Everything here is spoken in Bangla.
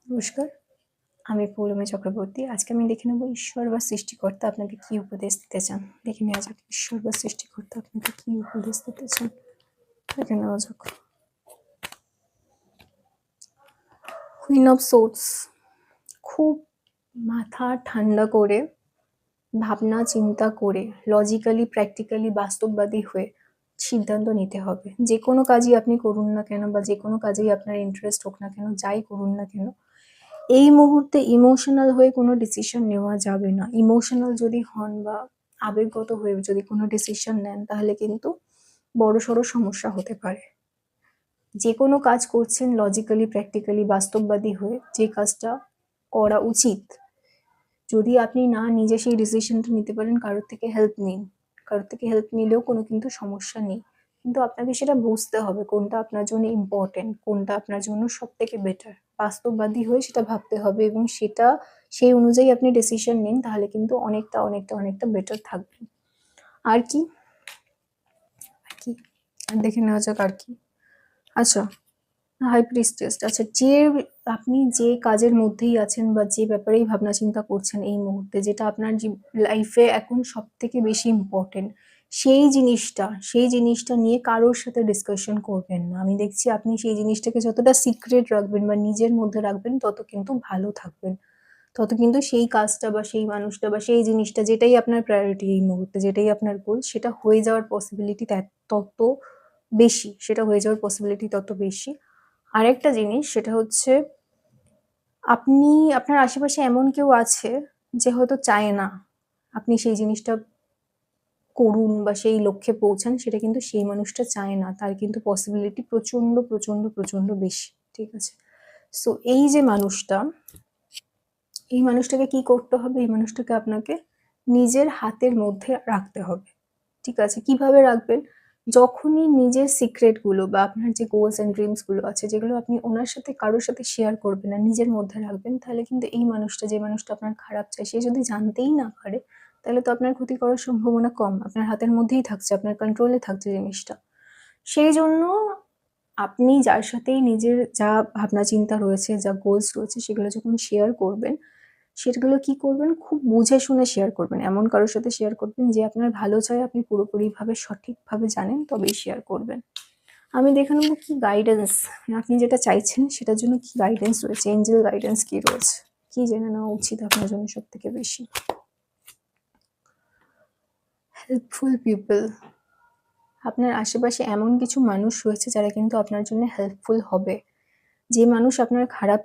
নমস্কার, আমি পৌলমী চক্রবর্তী। আজকে আমি দেখে নেব ঈশ্বর বা সৃষ্টিকর্তা আপনাকে কি উপদেশ দিতে চান। দেখে নেওয়া যাক ঈশ্বর বা সৃষ্টিকর্তা আপনাকে কি উপদেশ দিতে চান। দেখে নেওয়া যাক। কুইন অফ সোর্স, খুব মাথা ঠান্ডা করে ভাবনা চিন্তা করে লজিক্যালি প্র্যাকটিক্যালি বাস্তববাদী হয়ে সিদ্ধান্ত নিতে হবে। যে কোনো কাজই আপনি করুন না কেন বা যে কোনো কাজেই আপনার ইন্টারেস্ট হোক না কেন, যাই করুন না কেন, এই মুহূর্তে ইমোশনাল হয়ে কোনো ডিসিশন নেওয়া যাবে না। ইমোশনাল যদি হন বা আবেগগত হয়ে যদি কোনো ডিসিশন নেন, তাহলে কিন্তু বড়সড় সমস্যা হতে পারে। যে কোনো কাজ করছেন লজিক্যালি প্র্যাকটিক্যালি বাস্তববাদী হয়ে, যে কাজটা করা উচিত, যদি আপনি না নিজে সেই ডিসিশনটা নিতে পারেন, কারোর থেকে হেল্প নিন। কারোর থেকে হেল্প নিলেও কোনো কিন্তু সমস্যা নেই, কিন্তু আপনাকে সেটা বুঝতে হবে কোনটা আপনার জন্য ইম্পর্টেন্ট, কোনটা আপনার জন্য সব থেকে বেটার। বাস্তববাদী হয়ে সেটা ভাবতে হবে এবং সেটা সেই অনুযায়ী আপনি ডিসিশন নিন, তাহলে কিন্তু অনেকটা অনেকটা অনেকটা বেটার থাকবেন। আর কি আর দেখে নেওয়া যাক আর কি। আচ্ছা, হাই প্রিস্টেস। আচ্ছা, আপনি যে কাজের মধ্যেই আছেন বা যে ব্যাপারেই ভাবনা চিন্তা করছেন এই মুহূর্তে, যেটা আপনার লাইফে এখন সব থেকে বেশি ইম্পর্টেন্ট, সেই জিনিসটা নিয়ে কারোর সাথে ডিসকাশন করবেন না। আমি দেখছি আপনি সেই জিনিসটাকে যতটা সিক্রেট রাখবেন বা নিজের মধ্যে রাখবেন, তত কিন্তু ভালো থাকবেন। তত কিন্তু সেই কাজটা বা সেই মানুষটা বা সেই জিনিসটা, যেটাই আপনার প্রায়োরিটি এই মুহূর্তে, যেটাই আপনার গোল, সেটা হয়ে যাওয়ার পসিবিলিটি তত বেশি, সেটা হয়ে যাওয়ার পসিবিলিটি তত বেশি। আরেকটা জিনিস, সেটা হচ্ছে আপনার আশেপাশে এমন কেউ আছে যে হয়তো চায় না আপনি সেই জিনিসটা করুন বা সেই লক্ষ্যে পৌঁছান, সেটা কিন্তু সেই মানুষটা চায় না, তার কিন্তু পসিবিলিটি প্রচন্ড প্রচন্ড প্রচন্ড বেশি। ঠিক আছে, সো এই মানুষটাকে কি করতে হবে? এই মানুষটাকে আপনাকে নিজের হাতের মধ্যে রাখতে হবে। ঠিক আছে, কিভাবে রাখবেন? যখনই নিজের সিক্রেটগুলো বা আপনার যে গোলস অ্যান্ড ড্রিমসগুলো আছে, যেগুলো আপনি ওনার সাথে কারোর সাথে শেয়ার করবেন না, নিজের মধ্যে রাখবেন, তাহলে কিন্তু এই মানুষটা, যে মানুষটা আপনার খারাপ চায়, সে যদি জানতেই না পারে, তাহলে তো আপনার ক্ষতি করার সম্ভাবনা কম। আপনার হাতের মধ্যেই থাকছে, আপনার কন্ট্রোলে থাকছে জিনিসটা। সেই জন্য আপনি যার সাথেই নিজের যা ভাবনা চিন্তা রয়েছে, যা গোলস রয়েছে, সেগুলো যখন শেয়ার করবেন, সেগুলো কি করবেন, খুব বুঝে শুনে শেয়ার করবেন। এমন কারোর সাথে শেয়ার করবেন যে আপনার ভালো চায়, আপনি পুরোপুরিভাবে সঠিকভাবে জানেন, তবেই শেয়ার করবেন। আমি দেখে নেবো কি গাইডেন্স, আপনি যেটা চাইছেন সেটার জন্য কি গাইডেন্স রয়েছে, এঞ্জেল গাইডেন্স কি রয়েছে, কি জেনে নেওয়া উচিত আপনার জন্য সব থেকে বেশি। হেল্পফুল পিপল, আপনার আশেপাশে এমন কিছু মানুষ রয়েছে যারা কিন্তু আপনার জন্য হেল্পফুল হবে। যে মানুষ আপনার খারাপ